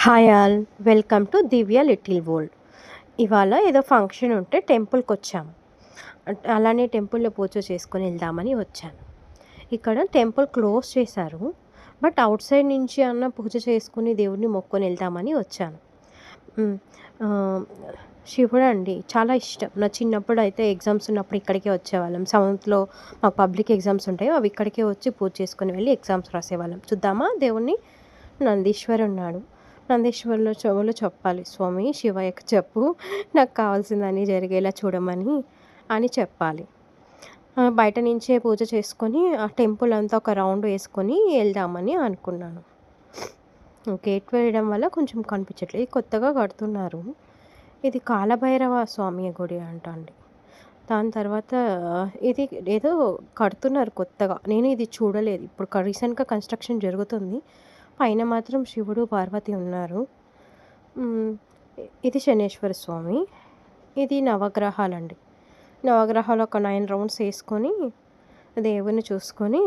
Hi all, welcome to Divya little world. ఇవాళ ఏదో function ఉంటే టెంపుల్కి వచ్చాము. అలానే టెంపుల్లో పూజ చేసుకొని వెళ్దామని వచ్చాను. ఇక్కడ టెంపుల్ క్లోజ్ చేశారు, బట్ అవుట్ సైడ్ నుంచి అన్న పూజ చేసుకుని దేవుడిని మొక్కొని వెళ్దామని వచ్చాను. మ్, ఆ, శివుడు అండి చాలా ఇష్టం. నా చిన్నప్పుడు అయితే ఎగ్జామ్స్ ఉన్నప్పుడు ఇక్కడికే వచ్చేవాళ్ళం. సెవెంత్లో మాకు పబ్లిక్ ఎగ్జామ్స్ ఉంటాయి, అవి ఇక్కడికే వచ్చి పూజ చేసుకొని వెళ్ళి ఎగ్జామ్స్ రాసేవాళ్ళం. చూద్దామా దేవుణ్ణి. నందీశ్వరు ఉన్నాడు. నందీశ్వరులో చెవులు చెప్పాలి, స్వామి శివయ్యకు చెప్పు, నాకు కావాల్సిందని జరిగేలా చూడమని అని చెప్పాలి. బయట నుంచే పూజ చేసుకొని ఆ టెంపుల్ అంతా ఒక రౌండ్ వేసుకొని వెళ్దామని అనుకున్నాను. గేట్ వేయడం వల్ల కొంచెం కనిపించట్లేదు, కొత్తగా కడుతున్నారు. ఇది కాలభైరవ స్వామి గుడి అంట అండి. దాని తర్వాత ఇది ఏదో కడుతున్నారు కొత్తగా, నేను ఇది చూడలేదు. ఇప్పుడు రీసెంట్గా కన్స్ట్రక్షన్ జరుగుతుంది. పైన మాత్రం శివుడు పార్వతి ఉన్నారు. ఇది శనేశ్వర స్వామి. ఇది నవగ్రహాలండి. నవగ్రహాలు ఒక 9 రౌండ్స్ వేసుకొని దేవుని చూసుకొని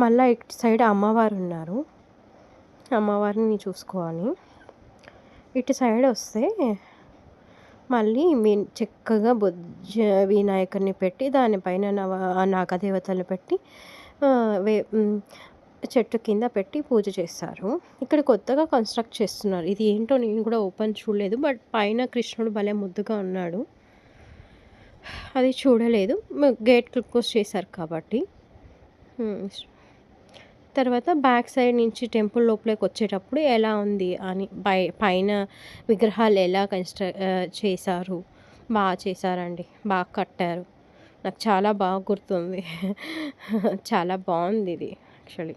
మళ్ళీ ఇటు సైడ్ అమ్మవారు ఉన్నారు, అమ్మవారిని చూసుకోవాలి. ఇటు సైడ్ వస్తే మళ్ళీ చక్కగా బొజ్జ వినాయకుడిని పెట్టి దానిపైన నాగదేవతలు పెట్టి చెట్టు కింద పెట్టి పూజ చేస్తారు. ఇక్కడ కొత్తగా కన్స్ట్రక్ట్ చేస్తున్నారు. ఇది ఏంటో నేను కూడా ఓపెన్ చూడలేదు, బట్ పైన కృష్ణుడు భలే ముద్దుగా ఉన్నాడు. అది చూడలేదు, గేట్ క్లోజ్ చేశారు కాబట్టి. తర్వాత బ్యాక్ సైడ్ నుంచి టెంపుల్ లోపలికి వచ్చేటప్పుడు ఎలా ఉంది అని పైన విగ్రహాలు ఎలా చేశారు, బాగా చేశారండి, బాగా కట్టారు. నాకు చాలా బాగా గుర్తుంది. చాలా బాగుంది ఇది యాక్చువల్లీ.